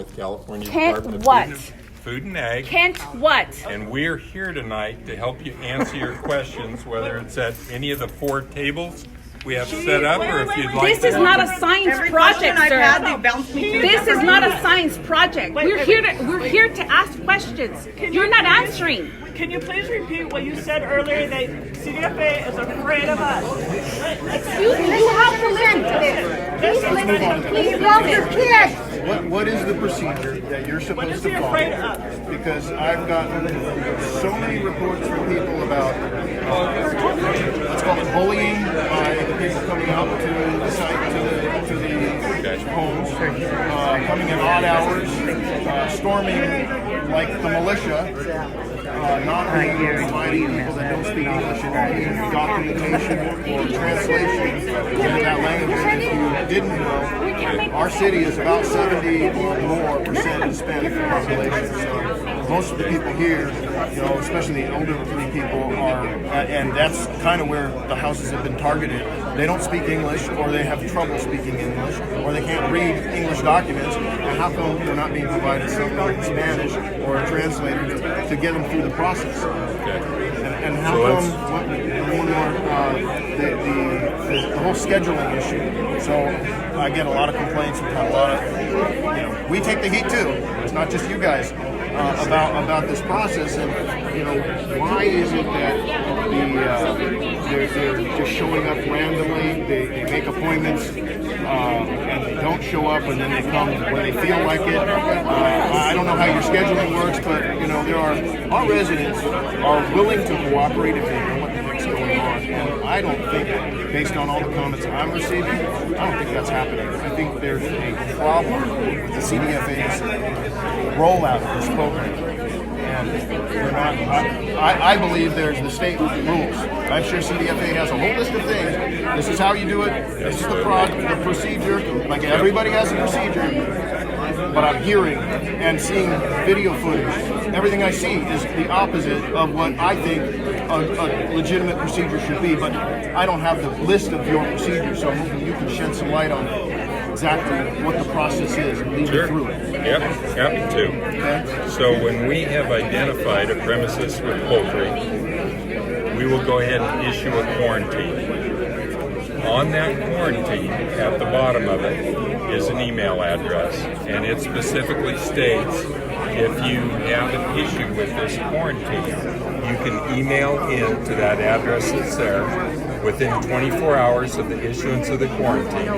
with California Kent Department what? of Food and Ag. Kent what? And we're here tonight to help you answer your questions, whether it's at any of the 4 tables we have set up, or if you'd like This is not a science project, sir. This is not a science project. We're here to ask questions. You're not answering. Can you please repeat what you said earlier, that Cdfa is afraid of us? Excuse me, you have to listen to this. Please listen. Please love your kids. What is the procedure that you're supposed to follow? Because I've gotten so many reports from people about, let's call it bullying by the people coming out to the site, to the homes, coming in odd hours, storming like the militia. Not only providing people that don't speak English any documentation or translation into that language. If you didn't know, our city is about 70 or more percent Hispanic population. So most of the people here, especially the elderly people, are, and that's kind of where the houses have been targeted. They don't speak English, or they have trouble speaking English, or they can't read English documents. And how come they're not being provided something in Spanish or a translator to get them through the process? Okay. And how come the whole scheduling issue? So I get a lot of complaints. We've had a lot of, we take the heat too. It's not just you guys about this process. And why is it that they're just showing up randomly? They make appointments and they don't show up, and then they come when they feel like it. I don't know how your scheduling works, but our residents are willing to cooperate if they know what the heck's going on. And I don't think, based on all the comments I'm receiving, I don't think that's happening. I think there's a problem with the CDFA's rollout of this program. And they're not, I believe there's the state rules. I'm sure CDFA has a whole list of things. This is how you do it. This is the procedure. Like everybody has a procedure. But I'm hearing and seeing video footage. Everything I see is the opposite of what I think a legitimate procedure should be. But I don't have the list of your procedures, so I'm hoping you can shed some light on exactly what the process is and lead me through it. Yep, happy to. Okay. So when we have identified a premises with poultry, we will go ahead and issue a quarantine. On that quarantine, at the bottom of it, is an email address, and it specifically states if you have an issue with this quarantine, you can email in to that address that's there within 24 hours of the issuance of the quarantine,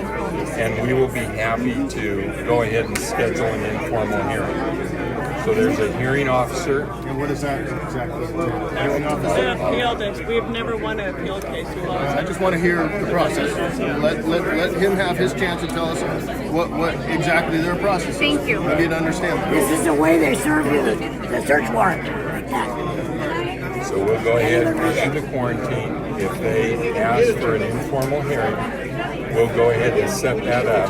and we will be happy to go ahead and schedule an informal hearing. So there's a hearing officer. And what is that exactly? Hearing officer? An appeal case. We've never won an appeal case. I just want to hear the process. Let him have his chance to tell us what exactly their process is. Thank you. I need to understand that. This is the way they serve you the search warrant, like that. So we'll go ahead and issue the quarantine. If they ask for an informal hearing, we'll go ahead and set that up.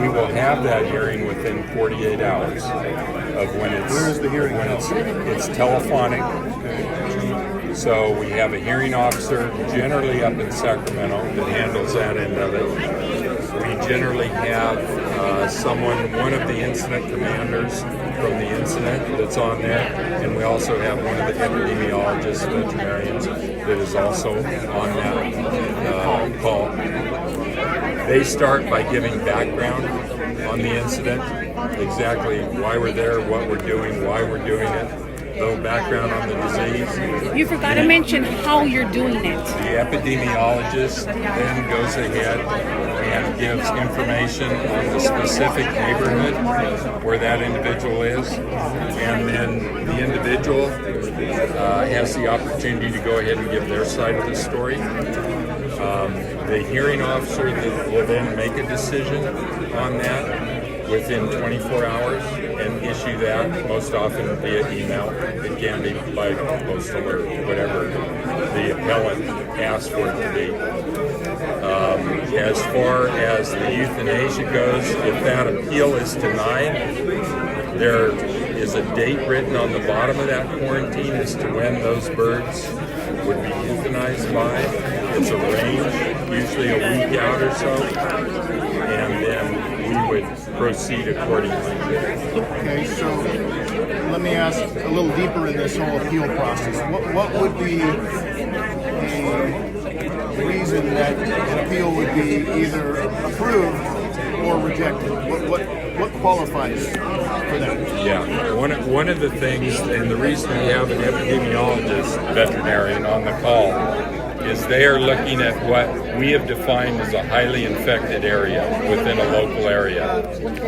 We will have that hearing within 48 hours of when it's. Where is the hearing? It's telephonic. So we have a hearing officer, generally up in Sacramento, that handles that end of it. We generally have one of the incident commanders from the incident that's on there, and we also have one of the epidemiologists, veterinarians, that is also on that call. They start by giving background on the incident, exactly why we're there, what we're doing, why we're doing it, a little background on the disease. You forgot to mention how you're doing it. The epidemiologist then goes ahead and gives information on the specific neighborhood where that individual is, and then the individual has the opportunity to go ahead and give their side of the story. The hearing officer will then make a decision on that within 24 hours and issue that, most often via email. It can be by postal or whatever the appellant asks for it to be. As far as the euthanasia goes, if that appeal is denied, there is a date written on the bottom of that quarantine as to when those birds would be euthanized by. It's a range, usually a week out or so, and then we would proceed accordingly. Okay, so let me ask a little deeper in this whole appeal process. What would be a reason that an appeal would be either approved or rejected? What qualifies for that? Yeah, one of the things, and the reason we have an epidemiologist, veterinarian, on the call is they are looking at what we have defined as a highly infected area within a local area.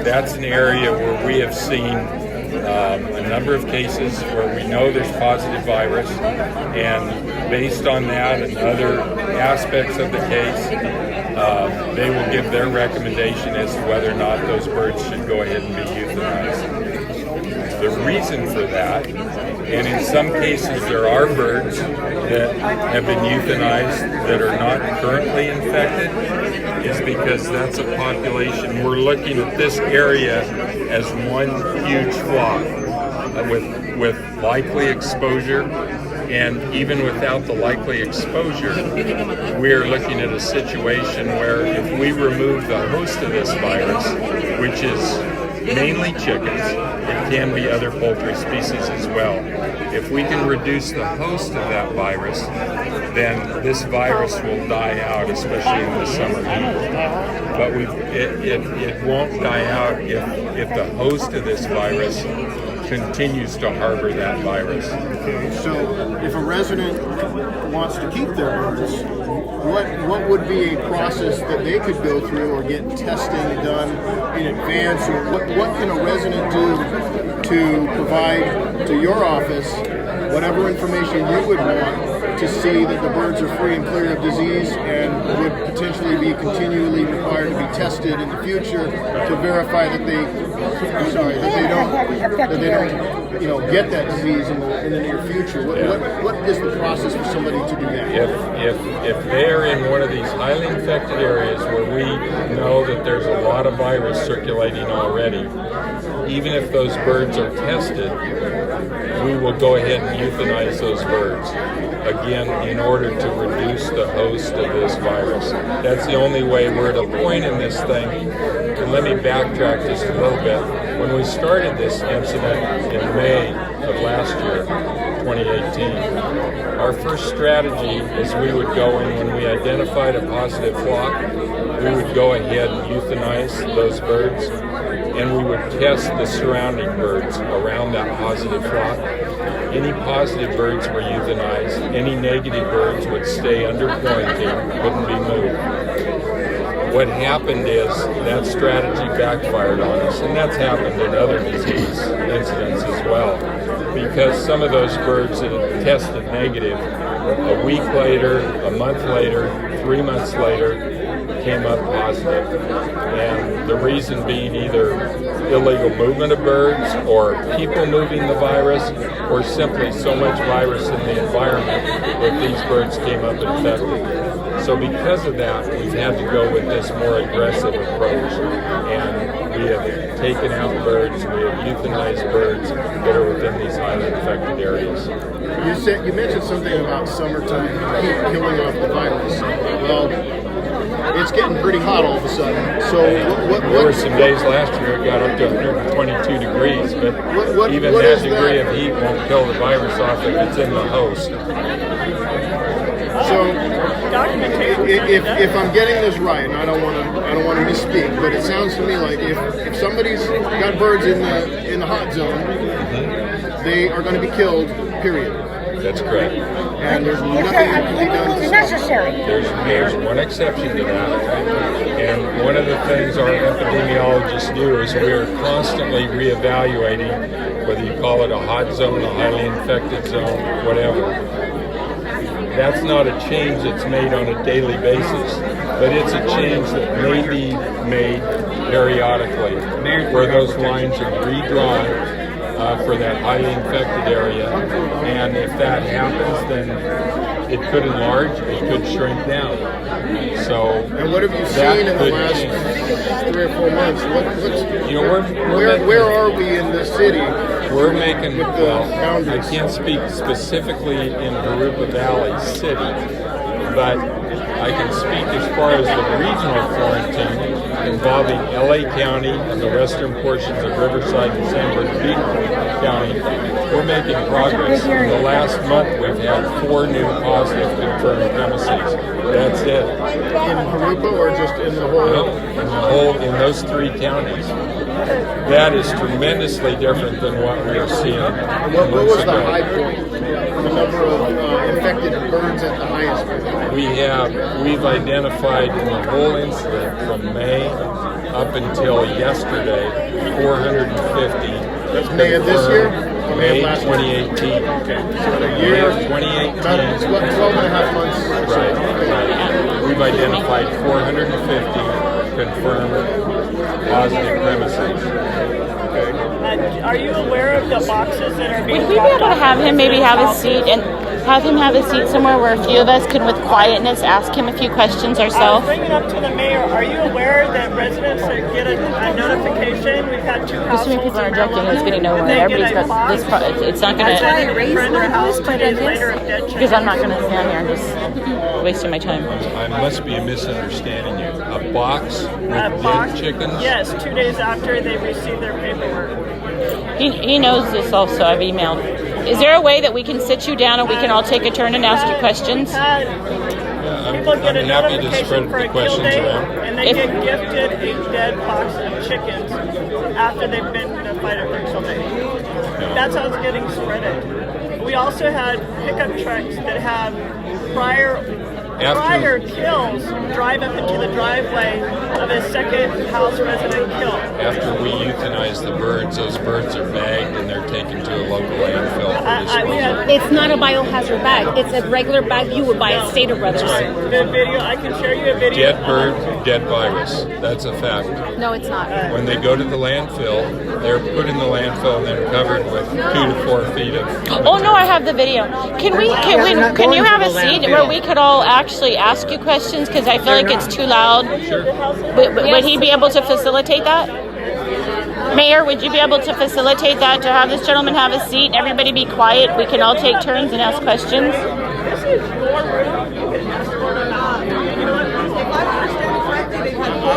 That's an area where we have seen a number of cases where we know there's positive virus, and based on that and other aspects of the case, they will give their recommendation as to whether or not those birds should go ahead and be euthanized. The reason for that, and in some cases there are birds that have been euthanized that are not currently infected, is because that's a population. We're looking at this area as one huge flock with likely exposure. And even without the likely exposure, we're looking at a situation where if we remove the host of this virus, which is mainly chickens, it can be other poultry species as well. If we can reduce the host of that virus, then this virus will die out, especially in the summer heat. But it won't die out if the host of this virus continues to harbor that virus. Okay, so if a resident wants to keep their birds, what would be a process that they could go through or get testing done in advance, or what can a resident do to provide to your office whatever information you would want to see that the birds are free and clear of disease and would potentially be continually required to be tested in the future to verify that they don't get that disease in the near future? What is the process for somebody to do that? If they're in one of these highly infected areas where we know that there's a lot of virus circulating already, even if those birds are tested, we will go ahead and euthanize those birds. Again, in order to reduce the host of this virus. That's the only way. We're at a point in this thing, and let me backtrack just a little bit. When we started this incident in May of last year, 2018, our first strategy is we would go in when we identified a positive flock, we would go ahead and euthanize those birds, and we would test the surrounding birds around that positive flock. Any positive birds were euthanized. Any negative birds would stay under quarantine, wouldn't be moved. What happened is that strategy backfired on us, and that's happened in other disease incidents as well, because some of those birds that had tested negative a week later, a month later, 3 months later, came up positive. And the reason being either illegal movement of birds or people moving the virus, or simply so much virus in the environment that these birds came up infected. So because of that, we've had to go with this more aggressive approach, and we have taken out birds, we have euthanized birds that are within these highly infected areas. You mentioned something about summertime heat killing off the virus. Well, it's getting pretty hot all of a sudden. So there were some days last year it got up to 122 degrees, but even that degree of heat won't kill the virus off if it's in the host. So if I'm getting this right, and I don't want to misspeak, but it sounds to me like if somebody's got birds in the hot zone, they are going to be killed. Period. That's correct. And there's nothing that can be done to necessary. There's one exception to that, and one of the things our epidemiologists do is we're constantly reevaluating whether you call it a hot zone, a highly infected zone, whatever. That's not a change that's made on a daily basis, but it's a change that may be made periodically, where those lines are redrawn for that highly infected area, and if that happens, then it could enlarge, it could shrink down. So, and what have you seen in the last 3 or 4 months? Where are we in the city? We're making, boundaries? I can't speak specifically in Jurupa Valley City, but I can speak as far as the regional quarantine. involving LA County and the western portions of Riverside and San Bernardino County, we're making progress. In the last month, we've had 4 new positive confirmed premises. That's it. In Jurupa or just in the whole? In those 3 counties. That is tremendously different than what we are seeing. What was the high point? The number of infected birds at the highest point? We've identified in the whole incident from May up until yesterday 450. That's May of this year? May 2018. So the year of 2018. About 12 and a half months. Right. We've identified 450 confirmed positive premises. Are you aware of the boxes that are being Would we be able to have him maybe have a seat and have him have a seat somewhere where a few of us can, with quietness, ask him a few questions ourselves? Bring it up to the mayor. Are you aware that residents that get a notification? We've had 2 households. Too many people are in objecting. Maryland. It's getting nowhere. They Everybody's get a got this. box. It's not going That's to. why they friend their house 2 days later of dead chickens. Because I'm not going to stand here and just wasting my time. I must be misunderstanding you. A box with dead chickens? Yes, 2 days after they receive their paperwork. He knows this also. I've emailed. Is there a way that we can sit you down and we can all take a turn and ask you questions? People get a happy to notification spread for the a kill questions day, around. and they get gifted a dead box of chickens after they've been in a fight at Berkson Day. That's how it's getting spreaded. We also had pickup trucks that have prior kills drive up into the driveway of a second house resident kill. After we euthanize the birds, those birds are bagged and they're taken to a local landfill for disposal. It's not a biohazard bag. It's a regular bag you would buy at Stater Brothers. The video, I can share you a video. Dead bird, dead virus. That's a fact. No, it's not. When they go to the landfill, they're put in the landfill and then covered with 2 to 4 feet of. Oh no, I have the video. Can you have a seat where we could all actually ask you questions? Because I feel like it's too loud. Sure. Would he be able to facilitate that? Mayor, would you be able to facilitate that, to have this gentleman have a seat and everybody be quiet? We can all take turns and ask questions.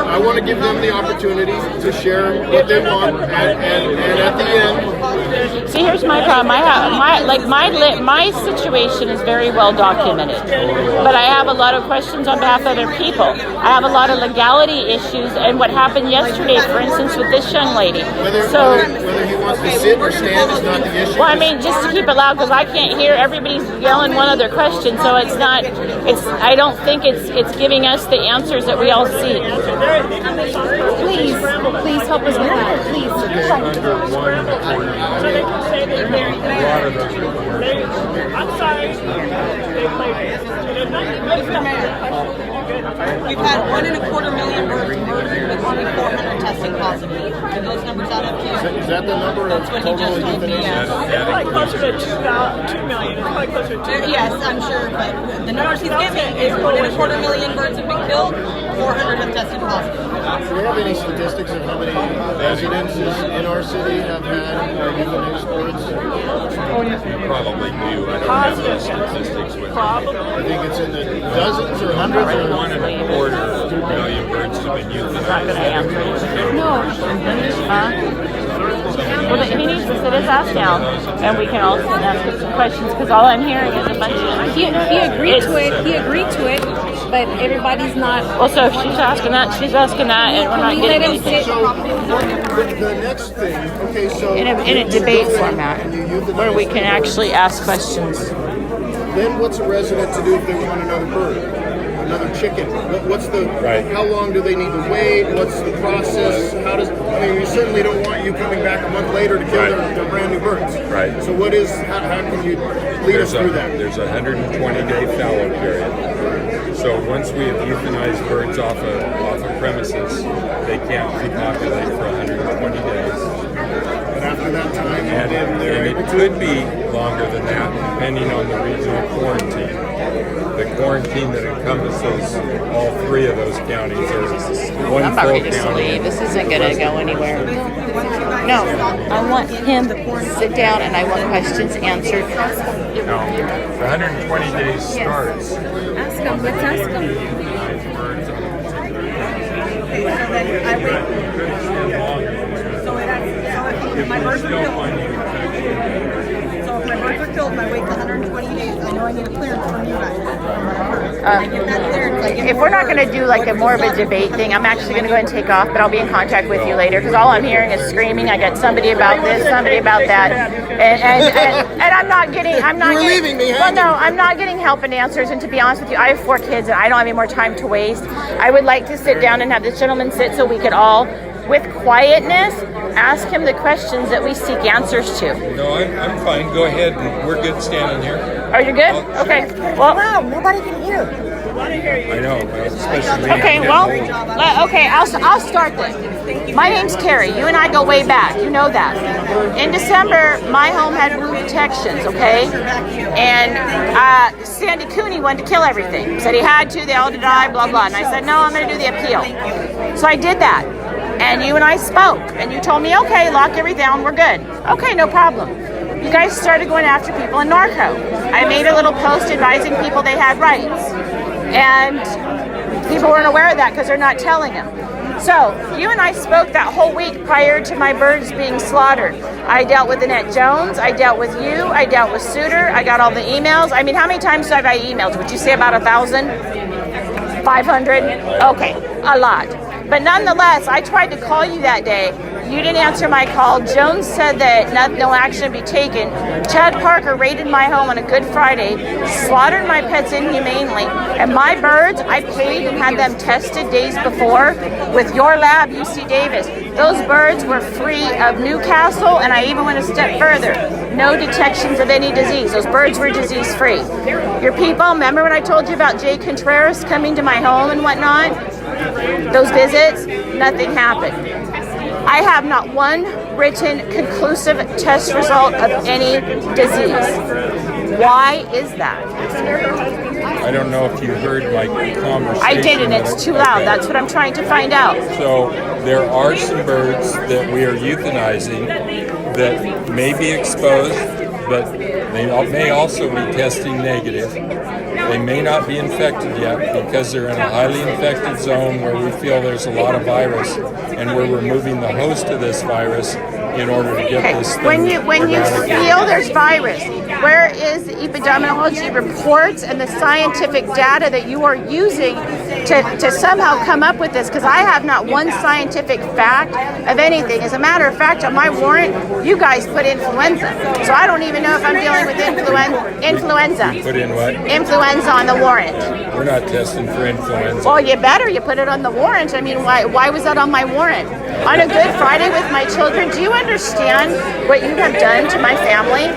I want to give them the opportunity to share what they want, and at the end. See, here's my problem. My situation is very well documented, but I have a lot of questions on behalf of other people. I have a lot of legality issues, and what happened yesterday, for instance, with this young lady. Whether he wants to sit or stand is not the issue. Well, I mean, just to keep it loud, because I can't hear everybody's yelling one other question, so it's not. I don't think it's giving us the answers that we all see. Please help us with that. Please. So they can say that I'm sorry. They played. We've had 1.25 million birds murdered with only 400 testing positive. Are those numbers out of you? Is that the number of total euthanasia? It's probably closer to 2 million. It's probably closer to 2 million. Yes, I'm sure, but the numbers he's giving is 1.25 million birds have been killed, 400 have tested positive. Do we have any statistics of how many residences in our city have had euthanized birds? You probably do. I don't have those statistics with me. I think it's in the dozens or hundreds. Or 1.25 million birds have been euthanized. Well, he needs to sit his ass down, and we can all sit and ask him some questions, because all I'm hearing is a bunch of... He agreed to it, but everybody's not. Well, so if she's asking that, she's asking that, and we're not Can we let getting him anything. sit? The next thing, okay, so In a debate format, where we can actually ask questions. Then what's a resident to do if they want another bird, another chicken? What's the? Right. How long do they need to wait? What's the process? How does? I mean, we certainly don't want you coming back a month later to kill their brand new birds. Right. So what is? How can you lead us through that? There's a 120-day fallow period. So once we have euthanized birds off a premises, they can't repopulate for 120 days. And after that time, And it could be longer than that, depending on the regional quarantine. The quarantine that encompasses all 3 of those counties are one I'm not full ready to county. leave. This isn't going to go anywhere. No, I want him to sit down, and I want questions answered. No, the 120 days starts. Ask him. Let's ask him. Euthanized birds on a particular premises. I wait. So if my birds are killed, and I wait 120 days, I know I need a clearance from you guys. I get that clearance. If we're not going to do like a more of a debate thing, I'm actually going to go ahead and take off, but I'll be in contact with you later because all I'm hearing is screaming. I got somebody about this, somebody about that, and I'm not getting. Well, no, I'm not getting help and answers. And to be honest with you, I have 4 kids and I don't have any more time to waste. I would like to sit down and have this gentleman sit so we could all, with quietness, ask him the questions that we seek answers to. No, I'm fine. Go ahead. We're good standing here. Are you good? Okay. Well, Wow, nobody can hear. I know, especially. okay. Well, okay. I'll start this. My name's Carrie. You and I go way back. You know that. In December, my home had roof protections. Okay, and Sandy Cooney wanted to kill everything. Said he had to. They all had to die. Blah blah. And I said, no, I'm going to do the appeal. So I did that. And you and I spoke, and you told me, okay, lock everything down, we're good. Okay, no problem. You guys started going after people in Narco. I made a little post advising people they had rights. And people weren't aware of that because they're not telling them. So, you and I spoke that whole week prior to my birds being slaughtered. I dealt with Annette Jones, I dealt with you, I dealt with Suter, I got all the emails. I mean, how many times have I emailed? Would you say about 1,000? 500? Okay, a lot. But nonetheless, I tried to call you that day. You didn't answer my call. Jones said that no action would be taken. Chad Parker raided my home on a Good Friday, slaughtered my pets inhumanely, and my birds, I paid and had them tested days before with your lab, UC Davis. Those birds were free of Newcastle, and I even went a step further. No detections of any disease. Those birds were disease-free. Your people, remember when I told you about Jay Contreras coming to my home and whatnot? Those visits, nothing happened. I have not one written conclusive test result of any disease. Why is that? I don't know if you heard my conversation. I didn't. It's too loud. Okay. That's what I'm trying to find out. So there are some birds that we are euthanizing that may be exposed, but they may also be testing negative. They may not be infected yet because they're in a highly infected zone where we feel there's a lot of virus, and we're removing the host of this virus in order to get this thing When you eradicated. feel there's virus, where is the epidemiology reports and the scientific data that you are using to somehow come up with this? Because I have not one scientific fact of anything. As a matter of fact, on my warrant, you guys put influenza. So I don't even know if I'm dealing with influenza. You put in what? Influenza on the warrant. We're not testing for influenza. Well, you better. You put it on the warrant. I mean, why was that on my warrant? On a Good Friday with my children, do you understand what you have done to my family?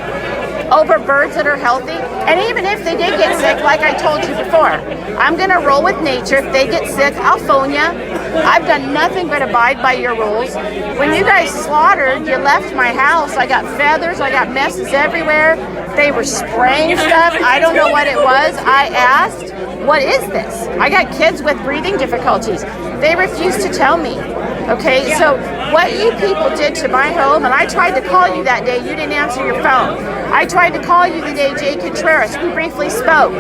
Over birds that are healthy? And even if they did get sick, like I told you before, I'm going to roll with nature. If they get sick, I'll phone you. I've done nothing but abide by your rules. When you guys slaughtered, you left my house. I got feathers. I got messes everywhere. They were spraying stuff. I don't know what it was. I asked, what is this? I got kids with breathing difficulties. They refused to tell me. Okay, so what you people did to my home, and I tried to call you that day, you didn't answer your phone. I tried to call you the day Jay Contreras, we briefly spoke.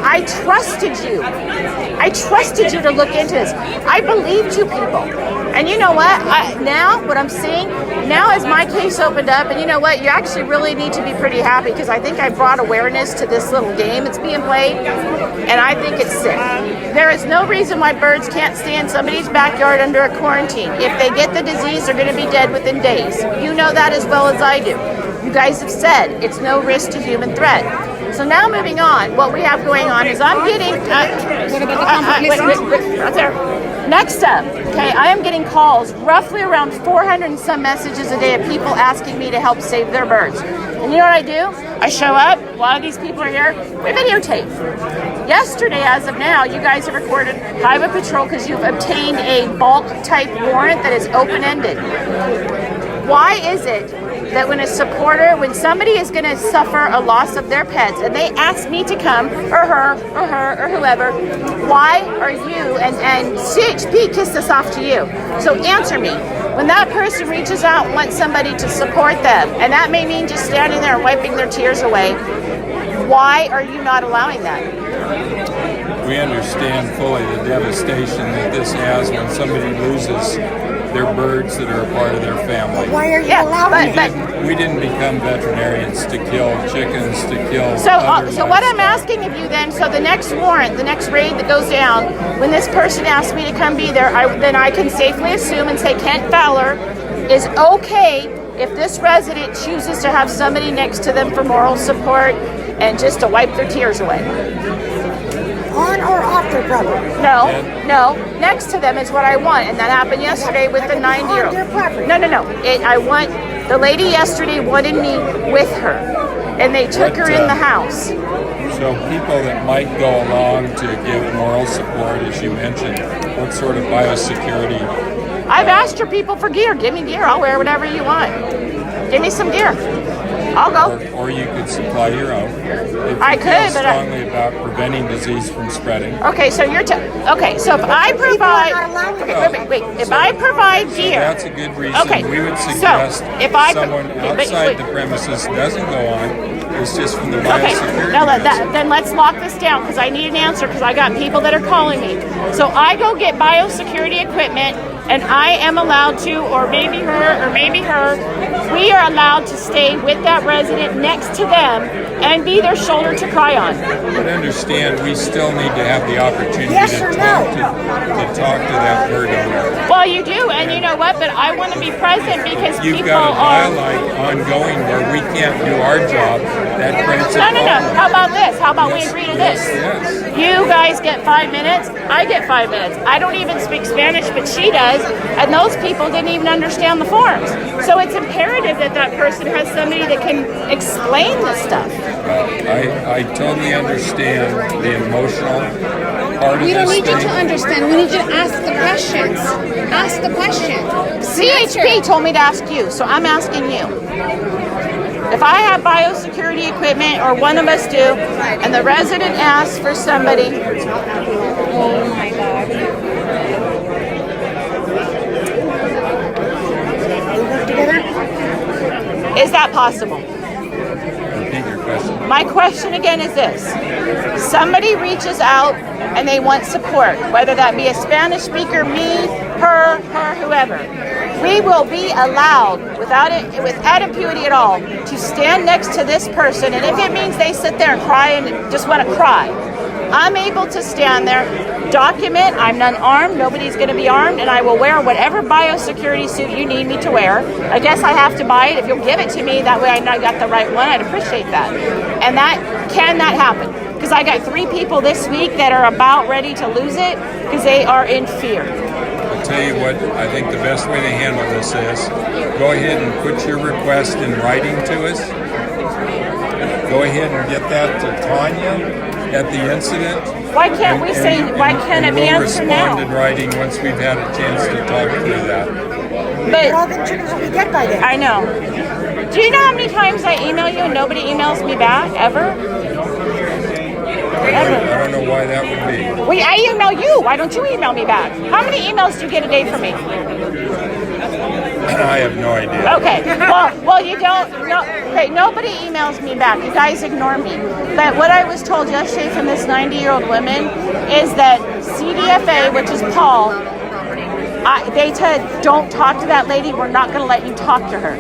I trusted you. I trusted you to look into this. I believed you people. And you know what? Now, what I'm seeing, now as my case opened up, and you know what? You actually really need to be pretty happy because I think I brought awareness to this little game that's being played, and I think it's sick. There is no reason why birds can't stay in somebody's backyard under a quarantine. If they get the disease, they're going to be dead within days. You know that as well as I do. You guys have said it's no risk to human threat. So now moving on, what we have going on is I'm getting... right there. Next up, okay, I am getting calls, roughly around 400 and some messages a day of people asking me to help save their birds. And you know what I do? I show up, a lot of these people are here, we videotape. Yesterday, as of now, you guys have recorded Highway Patrol because you've obtained a bulk type warrant that is open-ended. Why is it that when somebody is going to suffer a loss of their pets and they ask me to come, or her, or whoever, why are you, and CHP kissed this off to you. So answer me. When that person reaches out and wants somebody to support them, and that may mean just standing there and wiping their tears away, why are you not allowing that? We we understand fully the devastation that this has when somebody loses their birds that are a part of their family. Why are you Yeah, allowing but- it? We didn't become veterinarians to kill chickens, to kill So, other so what I'm livestock. asking of you then, so the next warrant, the next raid that goes down, when this person asks me to come be there, then I can safely assume and say Kent Fowler is okay if this resident chooses to have somebody next to them for moral support and just to wipe their tears away. On or off their property? No, next to them is what I want, and that happened yesterday with the 90-year-old. On their property. No. I want the lady yesterday wanted me with her, and they took her in the house. So people that might go along to give moral support, as you mentioned, what sort of biosecurity? I've asked your people for gear. Give me gear. I'll wear whatever you want. Give me some gear. I'll go. Or you could supply your own. If I you could, feel but I- strongly about preventing disease from spreading. Okay, so okay, so if I provide, wait, if I provide gear, That's a good reason. Okay, We would so, suggest if I- someone wait, outside the premises doesn't go on. It's just from the okay, biosecurity. now reason. then let's lock this down because I need an answer because I got people that are calling me. So I go get biosecurity equipment and I am allowed to, or maybe her, we are allowed to stay with that resident next to them and be their shoulder to cry on. But understand, we still need to have the opportunity Yes to or talk no? to that bird owner. Well, you do, and you know what? But I want to be present because You've people got a are. dialogue ongoing where we can't do our job. That creates a No. problem. How about this? How about we Yes, agree to yes, this? yes. You guys get 5 minutes. I get 5 minutes. I don't even speak Spanish, but she does, and those people didn't even understand the forms. So it's imperative that that person has somebody that can explain this stuff. I totally understand the emotional part of We don't this need you to thing. understand. We need you to ask the questions. Ask the question. CHP told me to ask you, so I'm asking you. If I have biosecurity equipment, or one of us do, and the resident asks for somebody, Oh my God. They work together? is that possible? Repeat your question. My question again is this. Somebody reaches out and they want support, whether that be a Spanish speaker, me, her, whoever. We will be allowed, without impunity at all, to stand next to this person, and if it means they sit there and cry and just want to cry, I'm able to stand there, document, I'm unarmed, nobody's going to be armed, and I will wear whatever biosecurity suit you need me to wear. I guess I have to buy it. If you'll give it to me, that way I know I got the right one, I'd appreciate that. And can that happen? Because I got 3 people this week that are about ready to lose it because they are in fear. I'll tell you what, I think the best way to handle this is go ahead and put your request in writing to us. Go ahead and get that to Tanya at the incident. Why can't we say, why can't it be we'll answered respond now? in writing once we've had a chance to talk through that. All But the chickens will be dead by then. I know. Do you know how many times I email you and nobody emails me back, ever? I don't know why that would be. Well, I email you. Why don't you email me back? How many emails do you get a day from me? I have no idea. Okay. Well, you don't. No, okay, nobody emails me back. You guys ignore me. But what I was told yesterday from this 90-year-old woman is that Cdfa, which is Paul, they said, don't talk to that lady. We're not going to let you talk to her.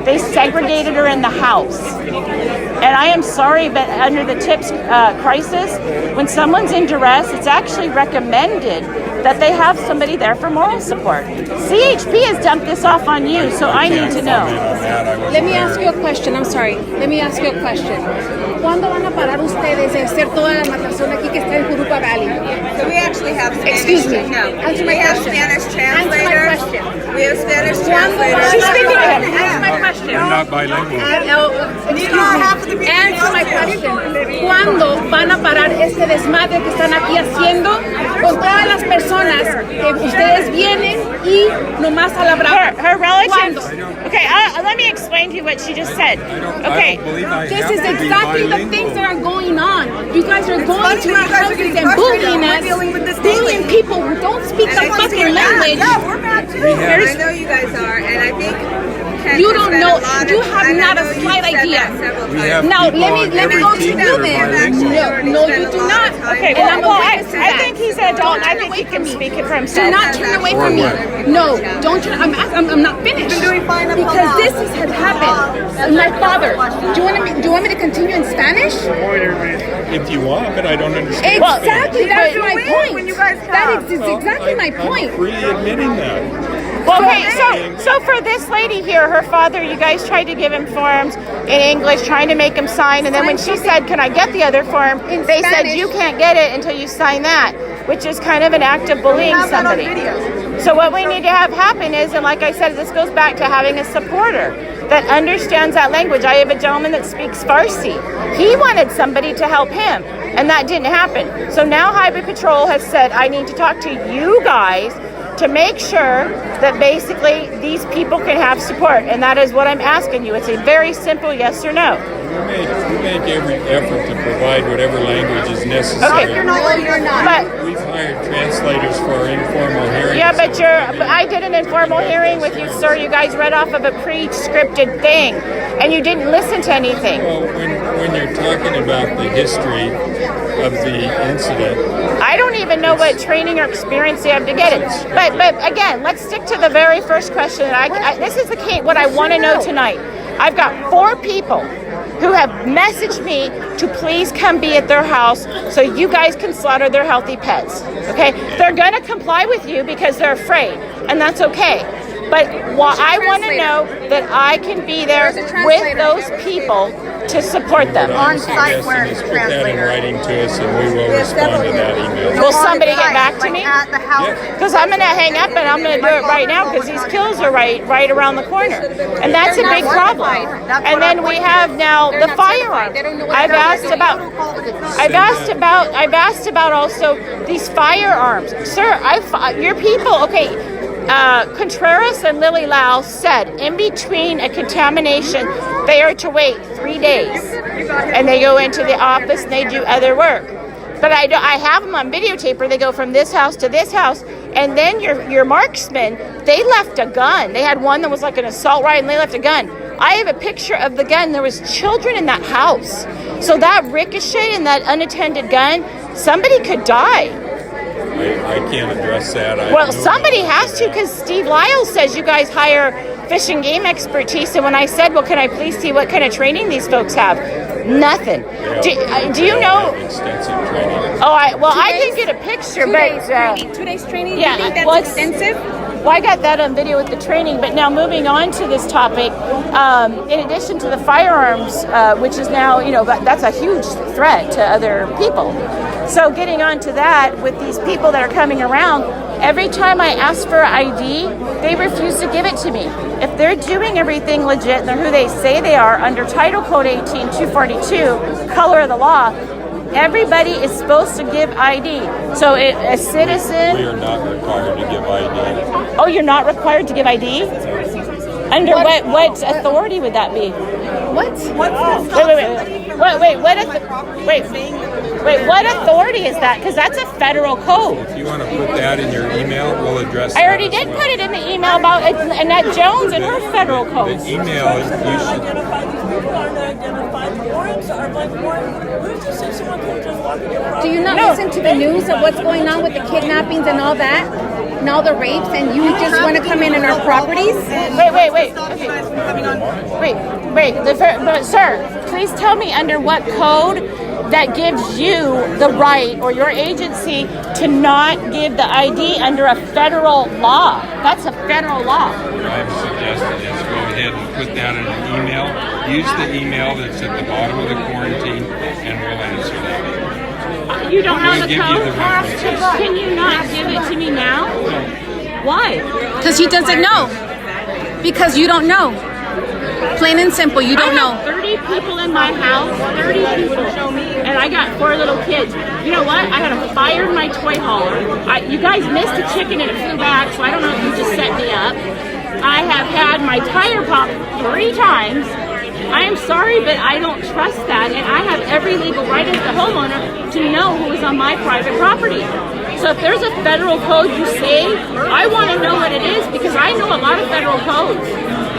They segregated her in the house. And I am sorry, but under the TIPS crisis, when someone's in duress, it's actually recommended that they have somebody there for moral support. CHP has dumped this off on you, so I need to know. Let me ask you a question. I'm sorry. Let me ask you a question. ¿Cuándo van a parar ustedes de hacer toda la matazón aquí que está en Jurupa Valley? So we actually have Spanish. Excuse me. No, Answer my we have question. Spanish Answer my translators. question. We have Spanish ¿Cuándo van translators. She's speaking to him. Answer my question. I'm not bilingual. Excuse me. Answer my question. ¿Cuándo van a parar este desmadre que están aquí haciendo con todas las personas que ustedes vienen y nomás a la brava? Her relatives. ¿Cuándo? Okay, let me explain to you what she just said. I Okay. don't believe I This have is to be exactly the bilingual. things that are going on. You guys are going funny to that our you guys are houses getting and frustrated. bullying We're us, dealing with this daily. bullying people who don't speak And the I think fucking we're mad. language. Yeah, we're mad too. We have- I know you guys are, and I think Kent You has don't spent know. a lot You of have time. not I a know you've slight said idea. that several We times. have Now, people let me on go every to team you that are then. bilingual. No, you do not. Okay, And I'm a well, witness to I that. think he's an adult. Don't I turn think away he from can me. speak it for Do himself. not turn away from me. No, don't turn. I'm not finished. Been doing fine up till Because now. this has happened. And my father. Do you want me to continue in Spanish? If you want, but I don't understand. Exactly. That's you my win point. when you guys That come. is exactly my point. I'm freely admitting that. Well, okay, so for this lady here, her father, you guys tried to give him forms in English, trying to make him sign, and then when she said, "Can I get the other form?" In they said Spanish. you can't get it until you sign that, which is kind of an act of bullying have that on somebody. video. So what we need to have happen is, and like I said, this goes back to having a supporter that understands that language. I have a gentleman that speaks Farsi. He wanted somebody to help him, and that didn't happen. So now Highway Patrol has said, I need to talk to you guys to make sure that basically these people can have support, and that is what I'm asking you. It's a very simple yes or no. We make every effort to provide whatever language is necessary. Okay. No, you're not. But We've hired translators for our informal hearings. yeah, but I did an informal hearing with you, sir. You guys read off of a pre-scripted thing, and you didn't listen to anything. Well, when you're talking about the history of the incident, I don't even know what training or experience you have to get it. But again, let's stick to the very first question. This is what I want to know tonight. I've got 4 people who have messaged me to please come be at their house so you guys can slaughter their healthy pets. Okay? They're going to comply with you because they're afraid, and that's okay. But I want to know that I can be there with those people to support them. on site where is it's put that in translator. writing to us, and we will We have respond several to that here. email. Will somebody get back to Like me? at the house. Because I'm going to hang up and I'm going to do it right now because these kills are right around the corner. And that's a big problem. And then we have now the firearms. I've asked about also these firearms. Sir, your people, okay, Contreras and Lily Lau said in between a contamination, they are to wait 3 days. And they go into the office and they do other work. But I have them on videotape where they go from this house to this house, and then your marksmen, they left a gun. They had one that was like an assault rifle, and they left a gun. I have a picture of the gun. There was children in that house. So that ricochet and that unattended gun, somebody could die. I can't address that. Well, somebody has to, because Steve Lyle says you guys hire fish and game expertise. And when I said, well, can I please see what kind of training these folks have? Nothing. Do you know? Extensive training. I can get a picture, 2 but days training. 2 days training. yeah, You think that's well, it's- extensive? well, I got that on video with the training. But now moving on to this topic, in addition to the firearms, which is now, that's a huge threat to other people. So getting on to that, with these people that are coming around, every time I ask for ID, they refuse to give it to me. If they're doing everything legit and they're who they say they are under Title Code 18-242, color of the law, everybody is supposed to give ID. So a citizen... We are not required to give ID. Oh, you're not required to give ID? Under what authority would that be? What? Wait, what authority is that? Because that's a federal code. If you want to put that in your email, we'll address that. I already as did well. put it in the email about Annette Jones and her federal codes. The email, you should. Identify these people aren't identified. The warrants are like warrants. Who's to say someone can just walk in your Do property? you not listen to the news of what's going on with the kidnappings and all that? And all the rapes, and you just want to come in our properties? Wait. Okay. But sir, please tell me under what code that gives you the right, or your agency, to not give the ID under a federal law. That's a federal law. What I'm suggesting is go ahead and put that in an email. Use the email that's at the bottom of the quarantine, and we'll answer that. You don't have We'll the give code? you the references. Can you not give it to me now? Why? Because he doesn't know. Because you don't know. Plain and simple, you don't I know. have 30 people in my house, 30 people, and I got 4 little kids. You know what? I had to fire my toy hauler. You guys missed a chicken and it flew back, so I don't know if you just set me up. I have had my tire pop 3 times. I am sorry, but I don't trust that, and I have every legal right as the homeowner to know who is on my private property. So if there's a federal code you say, I want to know what it is, because I know a lot of federal codes.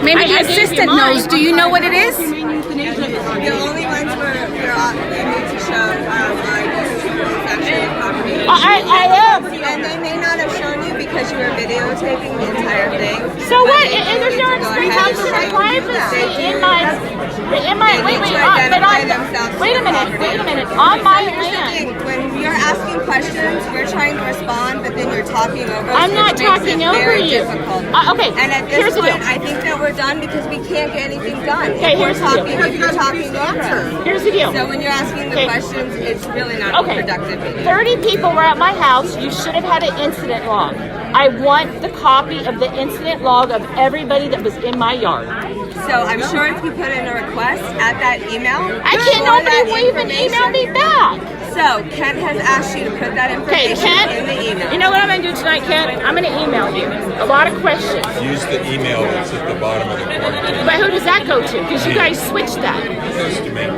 Maybe I your gave you assistant mine. knows. Do you know what it is? The only ones where they need to show is actually property. I am. And they may not have shown you because you were videotaping the entire thing. So But what? they And there's need no to go ahead and restrictions show on you privacy that. in my They need to identify themselves wait a to the minute, property. wait a minute. On my So here's the land. thing, when you're asking questions, we're trying to respond, but then you're talking over us, I'm not which makes talking it over very you. difficult. Okay, And at here's this the point, deal. I think that we're done because we can't get anything done. Okay, If we're here's the deal. talking, if you're talking over us. Here's the deal. So when you're asking the Okay. questions, it's really not a Okay, productive meeting. 30 people were at my house. You should have had an incident log. I want the copy of the incident log of everybody that was in my yard. So I'm sure if you put in a request at that email, I can't. for Nobody that will even email me information- back. So Kent has asked you to put that Okay, information Kent. in the email. You know what I'm going to do tonight, Kent? I'm going to email you a lot of questions. Use the email that's at the bottom of the quarantine. But who does that go to? Because you guys switched that. It goes to me.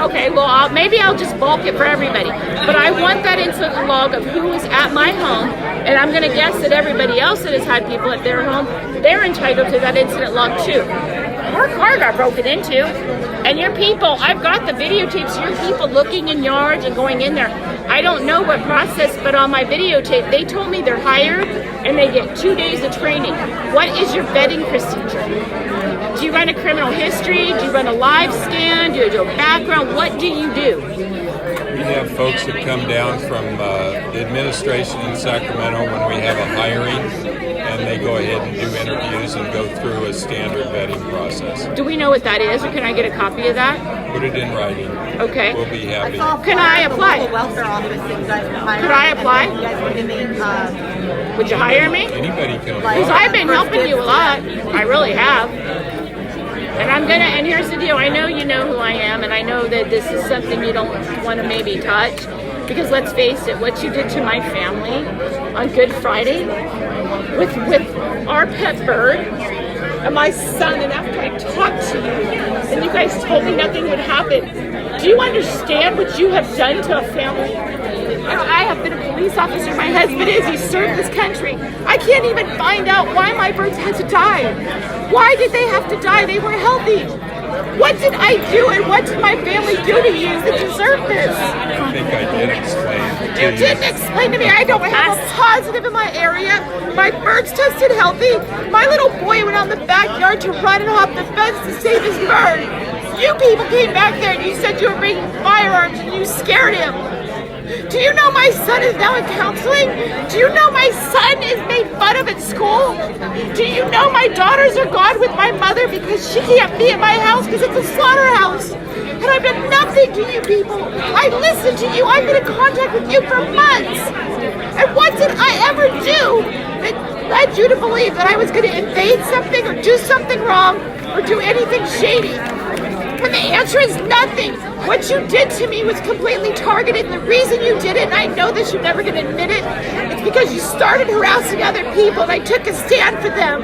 Okay, well, maybe I'll just bulk it for everybody. But I want that incident log of who was at my home, and I'm going to guess that everybody else that has had people at their home, they're entitled to that incident log too. Our car got broken into, and your people, I've got the videotapes of your people looking in yards and going in there. I don't know what process, but on my videotape, they told me they're hired and they get 2 days of training. What is your vetting procedure? Do you run a criminal history? Do you run a live scan? Do you do a background? What do you do? We have folks that come down from the administration in Sacramento when we have a hiring, and they go ahead and do interviews and go through a standard vetting process. Do we know what that is, or can I get a copy of that? Put it in writing. Okay. We'll be happy. Can I apply? Welfare office that you guys were hiring. Could I apply? You guys were giving, Would you hire me? Anybody can apply. Because I've been helping you a lot. I really have. And I'm gonna, and here's the deal, I know you know who I am, and I know that this is something you don't want to maybe touch, because let's face it, what you did to my family on Good Friday with our pet bird and my son, and after I talked to you, and you guys told me nothing would happen, do you understand what you have done to a family? I have been a police officer. My husband is. He served this country. I can't even find out why my birds had to die. Why did they have to die? They were healthy. What did I do and what did my family do to you that deserve this? I think I did explain to You didn't explain to me. I don't have a positive in my area. My birds tested healthy. My little boy went out in the backyard to run and hop the fence to save his bird. You people came back there and you said you were bringing firearms and you scared him. Do you know my son is now in counseling? Do you know my son is made fun of at school? Do you know my daughters are gone with my mother because she can't be at my house because it's a slaughterhouse? And I've done nothing to you people. I listened to you. I've been in contact with you for months. And what did I ever do that led you to believe that I was going to invade something or do something wrong or do anything shady? And the answer is nothing. What you did to me was completely targeted, and the reason you did it, and I know this, you're never going to admit it, it's because you started harassing other people, and I took a stand for them.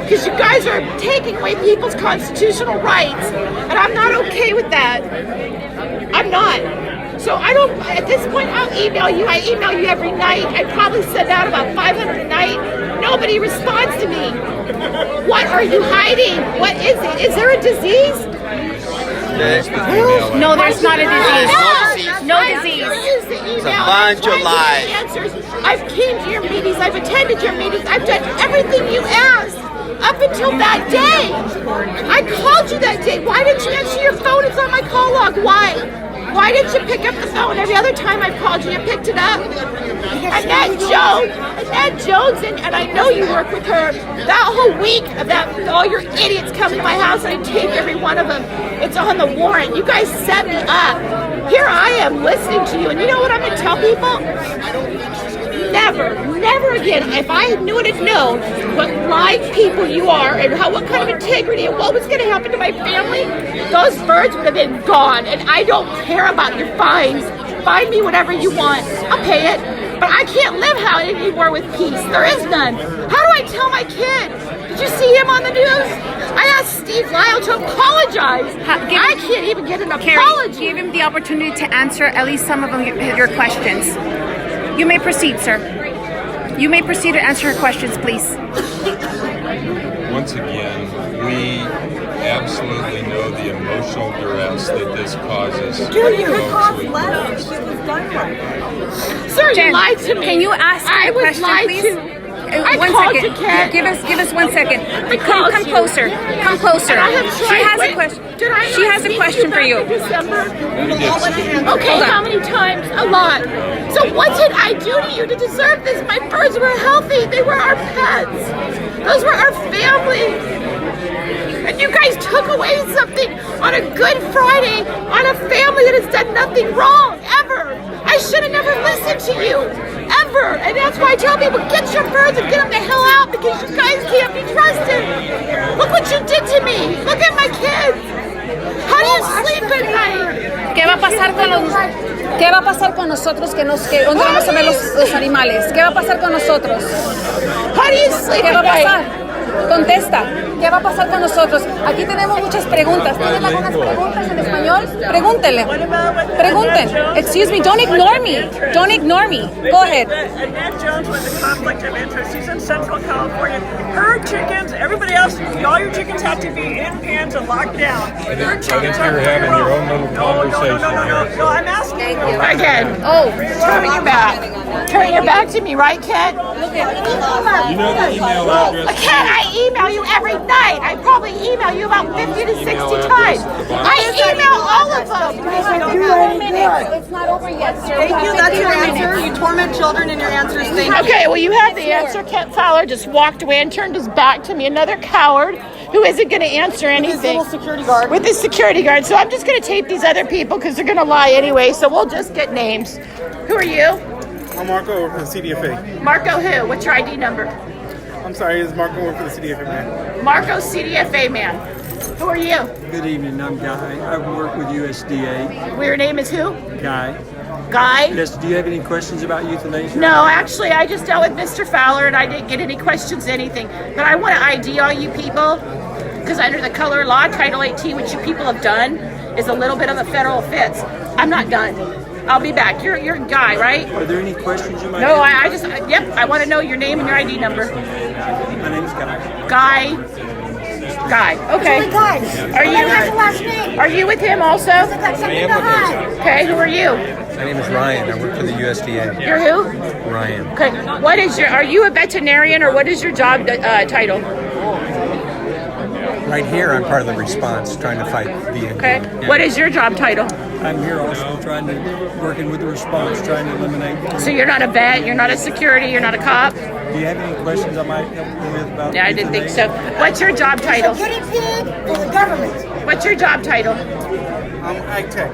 Because you guys are taking away people's constitutional rights, and I'm not okay with that. I'm not. So I don't, at this point, I'll email you. I email you every night. I probably send out about 500 a night. Nobody responds to me. What are you hiding? What is it? Is there a disease? No, there's not a disease. No disease. It's a bunch of lies. I've came to your meetings. I've attended your meetings. I've done everything you asked up until that day. I called you that day. Why didn't you answer your phone? It's on my call log. Why? Why didn't you pick up the phone? Every other time I've called you, you picked it up. Annette Jones, and I know you work with her. That whole week of that, all your idiots come to my house and I tape every one of them. It's on the warrant. You guys set me up. Here I am listening to you, and you know what I'm going to tell people? Never again. If I knew and had known what live people you are and what kind of integrity and what was going to happen to my family, those birds would have been gone. And I don't care about your fines. Fine me whatever you want. I'll pay it. But I can't live how anymore with peace. There is none. How do I tell my kid? Did you see him on the news? I asked Steve Lyle to apologize. I can't even get an apology. Give him the opportunity to answer at least some of your questions. You may proceed, sir. You may proceed to answer her questions, please. Once again, We absolutely know the emotional duress that this causes. Dude, you could folks cost with less kids. if it was done right. Sir, Jen, you lied to me. Can you ask me I a was question, lied please? to. I One called second. you, Kat. Give us 1 second. called Come you. closer. Come closer. And I have She tried. has a Wait, question. did I She not has a speak question to for you you. back in December? We did. Okay, Hold on. how many times? A lot. So what did I do to you to deserve this? My birds were healthy. They were our pets. Those were our family. And you guys took away something on a Good Friday on a family that has done nothing wrong, ever. I should have never listened to you, ever. And that's why I tell people, get your birds and get them the hell out because you guys can't be trusted. Look what you did to me. Look at my kids. How do you sleep at night? ¿Qué va a pasar con los ¿Qué va a pasar con nosotros que dónde vamos a ver los animales? ¿Qué va a pasar con nosotros? How do you sleep ¿Qué va at a night? pasar? Contesta. ¿Qué va a pasar con nosotros? Aquí tenemos muchas preguntas. ¿Tienen algunas preguntas en español? Pregúntenle. Pregunten. Excuse me, don't ignore me. Don't ignore me. Go ahead. Annette Jones with the conflict of interest. She's in Central California. Her chickens, everybody else, all your chickens have to be in pens and locked down. Her chickens you're having your own little conversation here. No, I'm asking you. Again. Oh, Turn your back. Turn your back to me, right, Ken? You know the email address. Ken, I email you every night. I probably email you about 50 to 60 times. I email all of them. 4 minutes. It's not over yet, sir. Thank you, that's your answer. You torment children and your answer is thank you. Okay, well, you have the answer. Kent Fowler just walked away and turned his back to me. Another coward who isn't going to answer anything. Little security guard. With his security guard. So I'm just going to tape these other people because they're going to lie anyway. So we'll just get names. Who are you? I'm Marco for the Cdfa. Marco who? What's your ID number? I'm sorry, it's Marco for the Cdfa, man. Marco CDFA man. Who are you? Good evening, I'm Guy. I work with USDA. Your name is who? Guy. Guy? Yes, do you have any questions about euthanasia? No, actually, I just dealt with Mr. Fowler and I didn't get any questions, anything. But I want to ID all you people because under the color law, Title 18, which you people have done, is a little bit of a federal offense. I'm not done. I'll be back. You're a guy, right? Are there any questions you might No, have? yep, I want to know your name and your ID number. My name is Guy. Guy. Okay. Are you with him also? Okay, who are you? My name is Ryan. I work for the USDA. You're who? Ryan. Okay. Are you a veterinarian or what is your job title? Right here, I'm part of the response, trying to fight the Okay. Indian. What is your job title? I'm here also working with the response, trying to eliminate. So you're not a vet, you're not a security, you're not a cop? Do you have any questions I might help you with about Yeah, I didn't think so. What's your job title? Guinea pig for the government. What's your job title? I'm Ag Tech.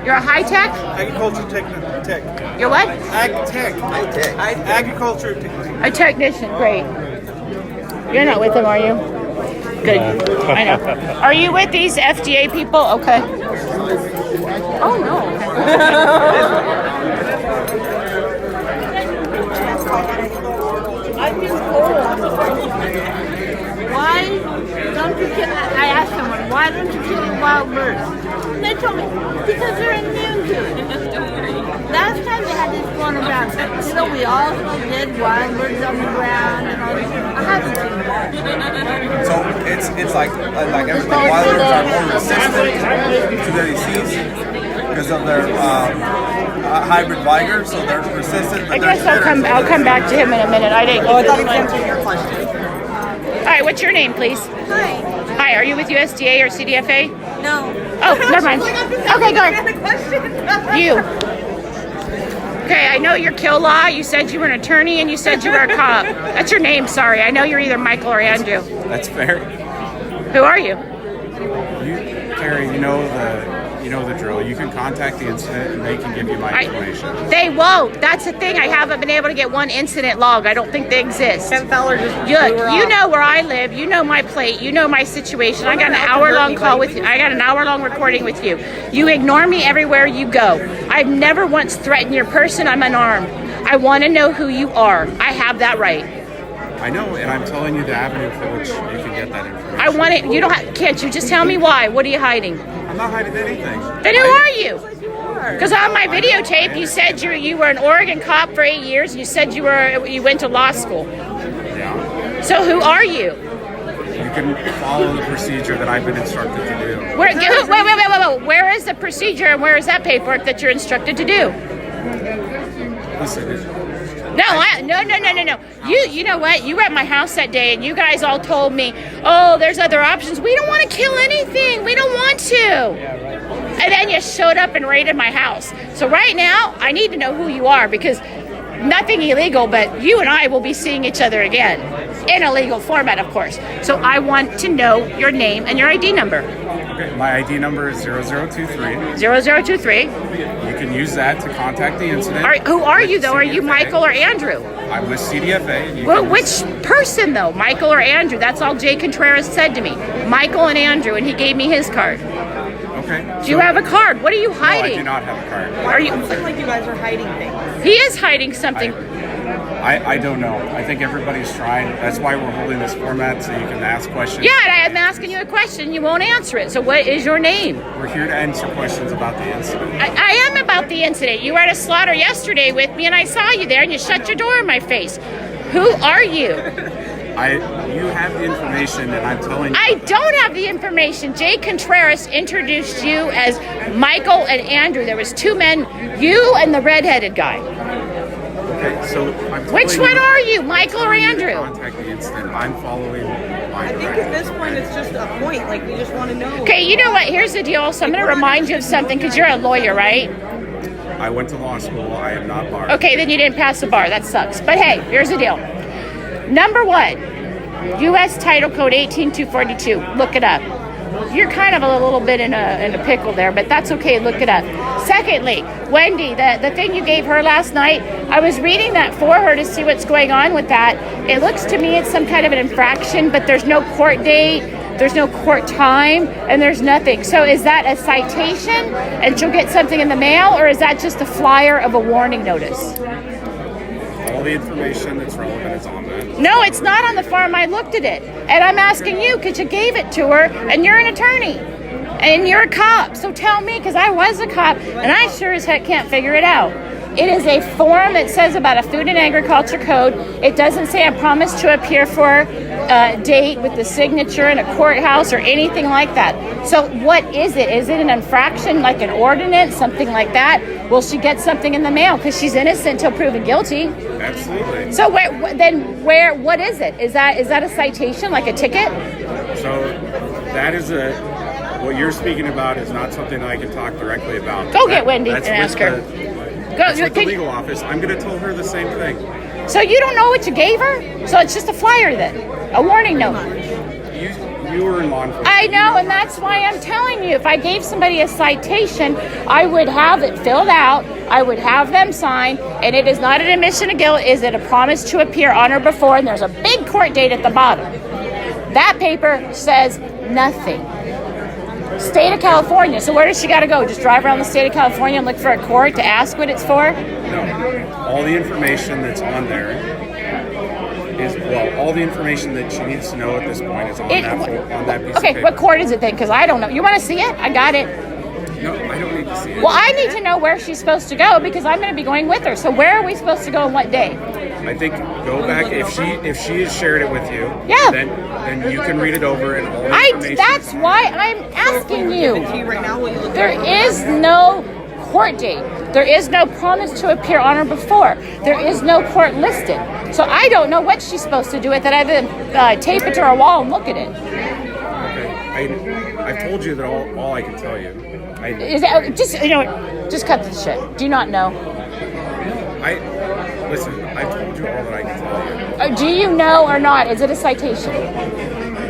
You're a high tech? Agriculture Tech. You're what? Ag Tech. Agriculture Tech. A technician, great. You're not with them, are you? Good. I know. Are you with these FDA people? Okay. Oh, no. I've been told. Why don't you kill? I asked someone, why don't you kill wild birds? And they told me because they're immune to it. Last time they had this going around, we all saw dead wild birds on the ground and all this. I haven't seen that. So it's like everything. Wild birds are more resistant to their disease because of their hybrid vigor, so they're resistant. I guess I'll come back to him in a minute. I didn't. I thought he was answering your question. All right, what's your name, please? Hi. Hi, are you with USDA or CDFA? No. Oh, never mind. Okay, go ahead. You. Okay, I know your kill law. You said you were an attorney and you said you were a cop. That's your name, sorry. I know you're either Michael or Andrew. That's fair. Who are you? Carrie, you know the drill. You can contact the incident and they can give you my information. They won't. That's the thing. I haven't been able to get one incident log. I don't think they exist. Kent Fowler just You know where I live. You know my plate. You know my situation. I got an hour-long call with you. I got an hour-long recording with you. You ignore me everywhere you go. I've never once threatened your person. I'm unarmed. I want to know who you are. I have that right. I know, and I'm telling you the avenue for which you can get that information. I want it. You don't. Can't you just tell me why? What are you hiding? I'm not hiding anything. Then who are you? Because on my videotape, you said you were an Oregon cop for 8 years. You said you went to law school. Yeah. So who are you? You can follow the procedure that I've been instructed to do. Wait. Where is the procedure and where is that paperwork that you're instructed to do? Listen, No. You know what? You were at my house that day and you guys all told me, oh, there's other options. We don't want to kill anything. We don't want to. And then you showed up and raided my house. So right now, I need to know who you are because nothing illegal, but you and I will be seeing each other again in a legal format, of course. So I want to know your name and your ID number. Okay, my ID number is 0023. 0023. You can use that to contact the incident. Who are you, though? Are you Michael or Andrew? I'm with Cdfa. Well, which person, though? Michael or Andrew? That's all Jay Contreras said to me. Michael and Andrew, and he gave me his card. Okay. Do you have a card? What are you hiding? No, I do not have a card. Why does it seem like you guys are hiding things? He is hiding something. I don't know. I think everybody's trying. That's why we're holding this format so you can ask questions. Yeah, and I am asking you a question. You won't answer it. So what is your name? We're here to answer questions about the incident. I am about the incident. You were at a slaughter yesterday with me, and I saw you there, and you shut your door in my face. Who are you? You have the information, and I'm telling you. I don't have the information. Jay Contreras introduced you as Michael and Andrew. There was two men, you and the redheaded guy. Okay, so which one are you, Michael or Andrew? Contact the incident. I'm following my I think at this point it's just a point. Like we just want to know. Okay, you know what? Here's the deal. So I'm going to remind you of something because you're a lawyer, right? I went to law school. I am not barred. Okay, then you didn't pass the bar. That sucks. But hey, here's the deal. Number one, U.S. Title Code 18242. Look it up. You're kind of a little bit in a pickle there, but that's okay. Look it up. Secondly, Wendy, the thing you gave her last night, I was reading that for her to see what's going on with that. It looks to me it's some kind of an infraction, but there's no court date, there's no court time, and there's nothing. So is that a citation and she'll get something in the mail, or is that just a flyer of a warning notice? All the information that's relevant is on that. No, it's not on the form. I looked at it. And I'm asking you because you gave it to her and you're an attorney. And you're a cop. So tell me, because I was a cop and I sure as heck can't figure it out. It is a form that says about a food and agriculture code. It doesn't say I promise to appear for a date with the signature in a courthouse or anything like that. So what is it? Is it an infraction, like an ordinance, something like that? Will she get something in the mail because she's innocent until proven guilty? Absolutely. So what is it? Is that a citation, like a ticket? So that is what you're speaking about is not something that I can talk directly about. Go get Wendy and ask her. That's with the legal office. I'm going to tell her the same thing. So you don't know what you gave her? So it's just a flyer then, a warning note. You were in law enforcement. I know, and that's why I'm telling you. If I gave somebody a citation, I would have it filled out. I would have them sign, and it is not an admission of guilt. Is it a promise to appear on or before? And there's a big court date at the bottom. That paper says nothing. State of California. So where does she got to go? Just drive around the state of California and look for a court to ask what it's for? No. All the information that's on there is, all the information that she needs to know at this point is on that piece of paper. Okay, what court is it then? Because I don't know. You want to see it? I got it. No, I don't need to see it. Well, I need to know where she's supposed to go because I'm going to be going with her. So where are we supposed to go and what day? I think go back if she has shared it with you. Yeah. Then you can read it over and all the information. That's why I'm asking you. There There is no court date. There is no promise to appear on or before. There is no court listed. So I don't know what she's supposed to do with it other than tape it to her wall and look at it. Okay. I've told you that all I can tell you. Just cut this shit. Do you not know? Listen, I've told you all that I can tell you. Do you know or not? Is it a citation?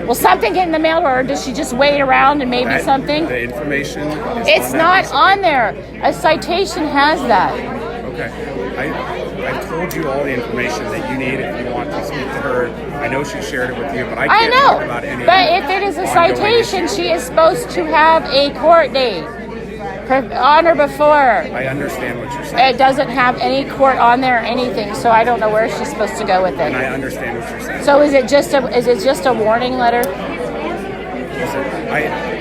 Will something get in the mail to her, or does she just wait around and maybe something? The information is it's not on there. A citation has that. Okay. I've told you all the information that you need if you want to speak to her. I know she shared it with you, but I can't talk about any. But if it is a citation, she is supposed to have a court date. On or before. I understand what you're saying. It doesn't have any court on there or anything, so I don't know where she's supposed to go with it. And I understand what you're saying. So is it just a warning letter? Listen,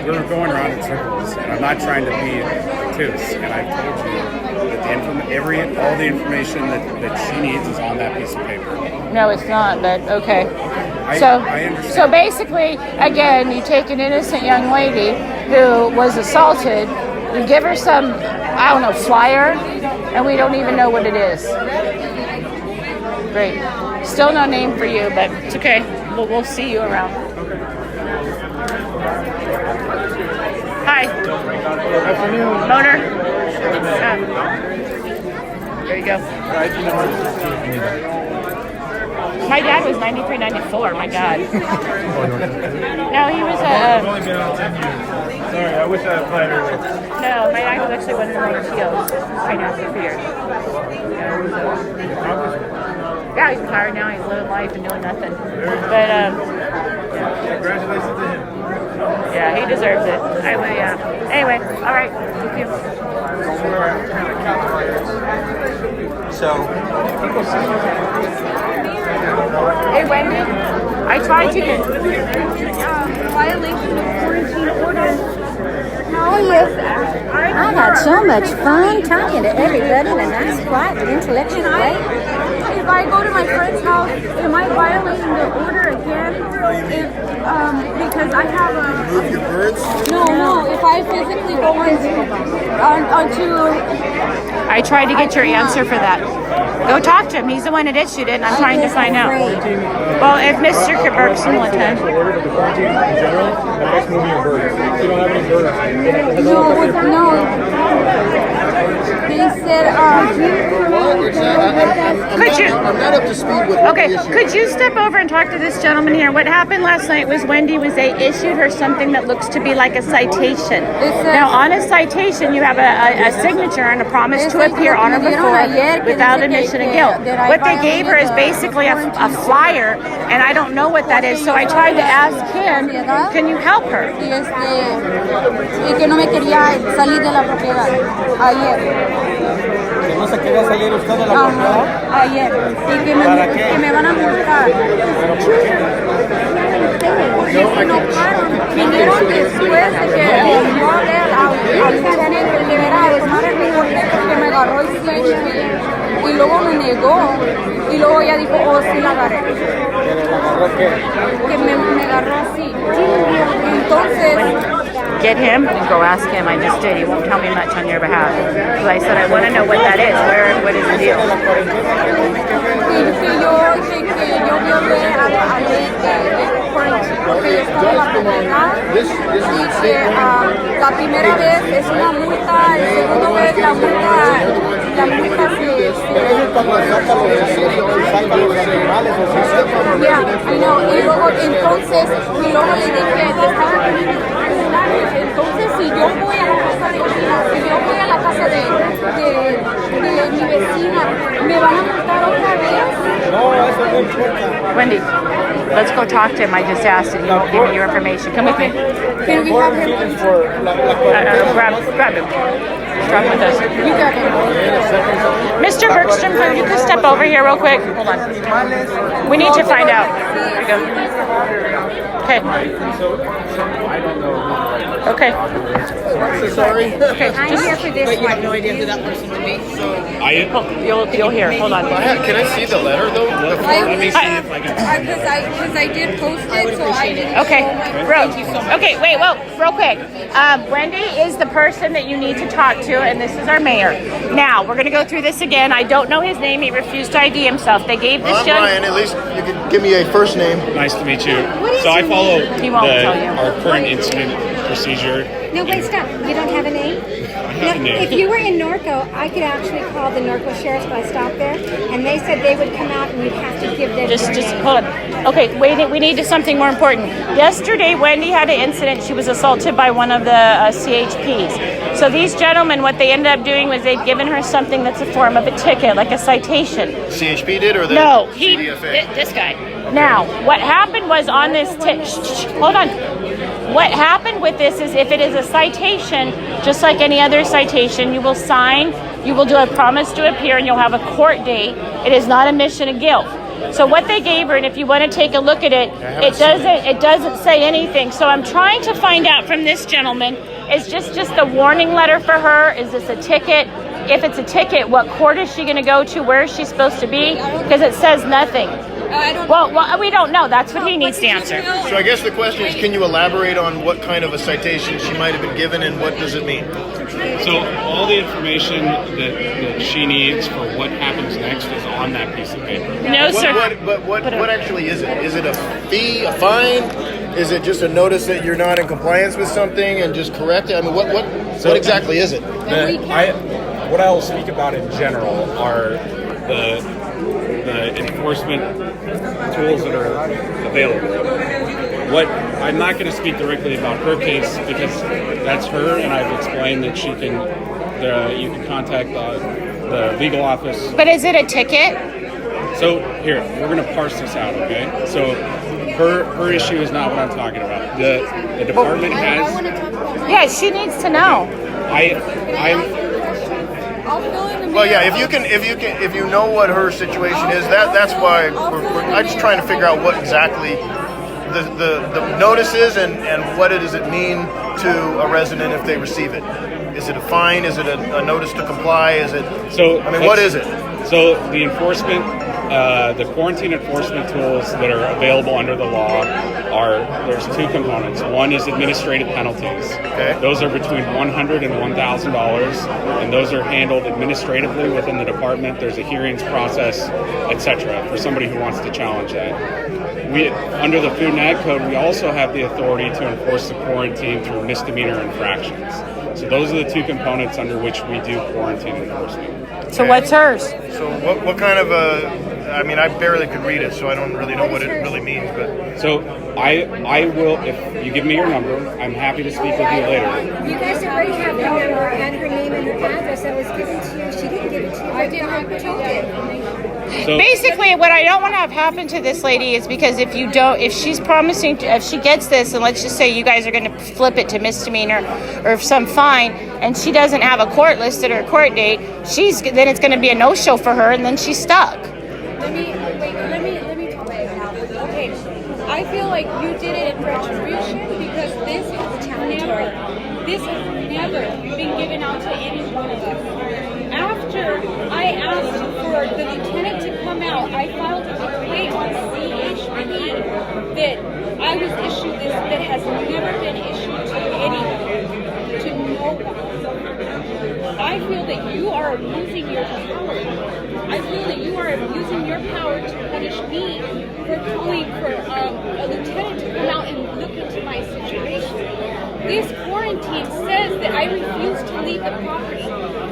we're going around in circles, and I'm not trying to be obtuse. And I've told you that all the information that she needs is on that piece of paper. No, it's not. But okay. So basically, again, you take an innocent young lady who was assaulted, you give her some, I don't know, flyer, and we don't even know what it is. Great. Still no name for you, but it's okay. We'll see you around. Hi. Good afternoon. Motor. There you go. My dad was 93, 94. My God. No, he was I've only been on 10 years. Sorry, I wish I applied earlier. No, my dad was actually one of the TOs right now for years. Yeah, he's retired now. He's living life and doing nothing. But Congratulations to him. yeah, he deserves it. Anyway, all right. Thank you. So. Hey, Wendy. I tried to get violation of quarantine orders. Oh, yes. I had so much fun talking to everybody in a nice, quiet, intellectual way. If I go to my friend's house, am I violating the order again? Because I have a... Move your birds? No. If I physically go onto... I tried to get your answer for that. Go talk to him. He's the one that issued it, and I'm trying to find out. Well, if Mr. Berkson will attend. The quarantine in general, that's moving your birds. You don't have any birds. No. They said, I'm not up to speed with Okay, could you step over and talk to this gentleman here? What happened last night was Wendy they issued her something that looks to be like a citation. Now, on a citation, you have a signature and a promise to appear on or before without admission of guilt. What they gave her is basically a flyer, and I don't know what that is, so I tried to ask him, can you help her? Y que no me quería salir de la propiedad ayer. ¿Que no se quería salir usted de la propiedad? Ayer. Y que me van a multar. Vinieron después de que yo hablé al teniente de verdad, es más el que me agarró el CHP y luego me negó y luego ella dijo, oh, sí la agarré. Que me agarró así. Entonces... Get him and go ask him. I just did. He won't tell me much on your behalf. So I said, I want to know what that is. What is the deal? Que yo violé a la ley de quarantine porque yo estaba en la comunidad y que la primera vez es una multa, el segundo vez la multa y luego entonces le dije que estaba entonces si yo voy a la casa de mi vecina me van a multar otra vez. No, eso no importa. Wendy, let's go talk to him. I just asked and you won't give me your information. Come with me. Can we have him? Grab him. Drop with us. You got him. Mr. Berkson, can you just step over here real quick? Hold on. We need to find out. Here we go. Okay. Okay. Sorry. Okay. I'm here for this But you have one. no idea who that person would be? You'll hear. Hold on. Can I see the letter though? Let me see if I can. Because I did post it, so I didn't. Okay, okay, wait, real quick. Wendy is the person that you need to talk to, and this is our mayor. Now, we're going to go through this again. I don't know his name. He refused to ID himself. They gave this young... Ryan, at least you could give me a first name. Nice to meet you. So I follow He won't tell you. our current incident procedure. No, wait, stop. You don't have a name? have a name. If you were in Norco, I could actually call the Norco sheriffs when I stopped there, and they said they would come out and we'd have to give them Just their name. hold on. Okay, wait, we need to something more important. Yesterday, Wendy had an incident. She was assaulted by one of the CHPs. So these gentlemen, what they ended up doing was they'd given her something that's a form of a ticket, like a citation. CHP did, or the No, Cdfa? this guy. Now, what happened was on this hold on. What happened with this is if it is a citation, just like any other citation, you will sign, you will do a promise to appear, and you'll have a court date. It is not admission of guilt. So what they gave her, and if you want to take a look at it, it doesn't say anything. So I'm trying to find out from this gentleman, is just a warning letter for her? Is this a ticket? If it's a ticket, what court is she going to go to? Where is she supposed to be? Because it says nothing. Well, we don't know. That's what he needs to answer. So I guess the question is, can you elaborate on what kind of a citation she might have been given and what does it mean? So all the information that she needs for what happens next is on that piece of paper. No, sir. What actually is it? Is it a fee, a fine? Is it just a notice that you're not in compliance with something and just correct it? I mean, what exactly is it? What I will speak about in general are the enforcement tools that are available. I'm not going to speak directly about her case because that's her, and I've explained that you can contact the legal office. But is it a ticket? So here, we're going to parse this out, okay? So her issue is not what I'm talking about. The department has. Yeah, she needs to know. Well, yeah. If you know what her situation is, that's why I'm just trying to figure out what exactly the notice is and what does it mean to a resident if they receive it. Is it a fine? Is it a notice to comply? Is it? What is it? So the enforcement, the quarantine enforcement tools that are available under the law there's two components. One is administrative penalties. Okay. Those are between $100 and $1,000, and those are handled administratively within the department. There's a hearings process, etc. for somebody who wants to challenge that. Under the Food and Ag Code, we also have the authority to enforce the quarantine through misdemeanor infractions. So those are the two components under which we do quarantine enforcement. So what's hers? So what kind of I barely could read it, so I don't really know what it really means. But so I will, if you give me your number, I'm happy to speak with you later. You guys already have her number and her name and her address that was given to you. She didn't give it to you. I didn't have it. So, basically, what I don't want to have happen to this lady is because if she's promising, if she gets this, and let's just say you guys are going to flip it to misdemeanor or some fine, and she doesn't have a court listed or a court date, then it's going to be a no-show for her, and then she's stuck. Let me talk. Okay, I feel like you did it in retribution because this has never been given out to any one of us. After I asked for the lieutenant to come out, I filed a complaint on CHP that I was issued this that has never been issued to anyone, to no one. I feel that you are abusing your power. I feel that you are abusing your power to punish me for calling for a lieutenant to come out and look into my situation. This quarantine says that I refuse to leave the property.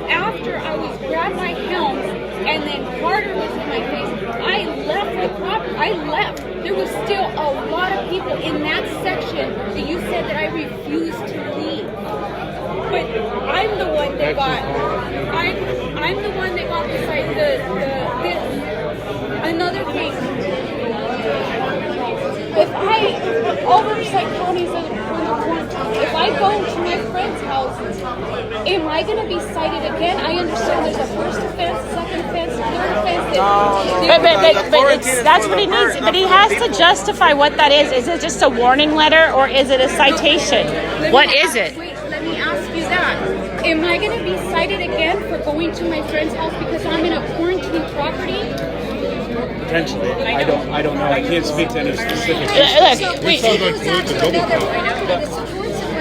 After I was grabbed my helms and then Carter was in my face, I left the property. I left. There was still a lot of people in that section that you said that I refused to leave. But I'm the one that got. I'm the one that got another thing. If I oversight counties if I go to my friend's house, am I going to be cited again? I understand there's a first offense, second offense, third offense. But that's what he needs. But he has to justify what that is. Is it just a warning letter or is it a citation? What is it? Wait, let me ask you that. Am I going to be cited again for going to my friend's house because I'm in a quarantine property? Potentially. I don't know. I can't speak to any specific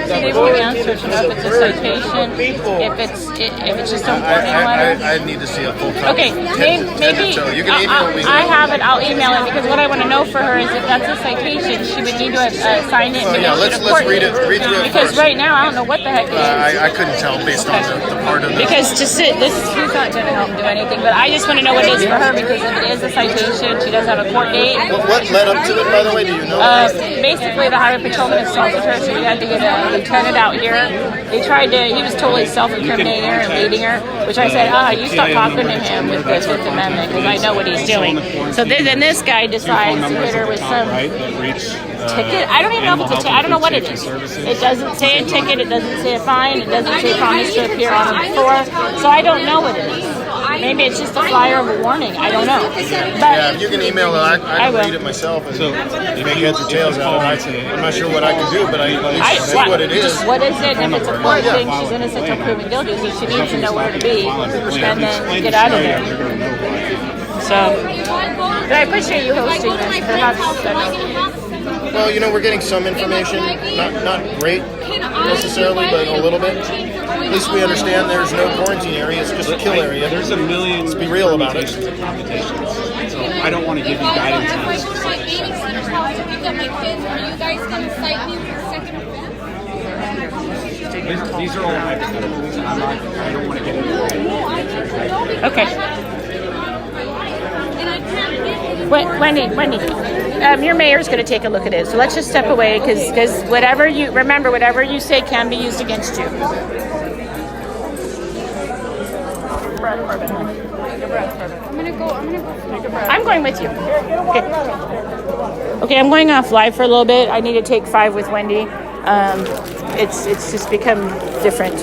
They won't answer if it's a citation, if it's just a warning letter. I need to see a full copy. Okay, maybe you can email me. I have it. I'll email it because what I want to know for her is if that's a citation, she would need to have signed it. Let's read through it because first. right now I don't know what the heck it is. I couldn't tell based on the part of the. Because he's not going to help do anything. But I just want to know what it is for her because if it is a citation, she does have a court date. What led up to it, by the way? Do you know? Basically, the highway patrolman assaulted her, so we had to get a lieutenant out here. He was totally self-incriminating her and leading her, which I said, you stop talking to him with the Fifth Amendment because I know what he's doing. So then this guy decides to hit her with some ticket. I don't even know if it's a ticket. I don't know what it is. It doesn't say a ticket. It doesn't say a fine. It doesn't say promise to appear on the floor. So I don't know what it is. Maybe it's just a flyer of a warning. I don't know. But if you can email it, I can read it myself and make heads or tails out of it. I'm not sure what I can do, but I at least see what it is. What is it? And if it's a court thing, she's innocent until proven guilty, so she needs to know where to be and then get out of there. but I appreciate you hosting this. Perhaps, Well, we're getting some information, not great necessarily, but a little bit. At least we understand there's no quarantine area; it's just a kill area. There's a million. Let's be real about it. Of computations. So I don't want to give you guidance on this. These are all hypotheticals, and I don't want to get into it. okay. Wendy, your mayor's going to take a look at it. So let's just step away because whatever you say can be used against you. I'm going with you. Okay, I'm going off live for a little bit. I need to take 5 with Wendy. It's just become different.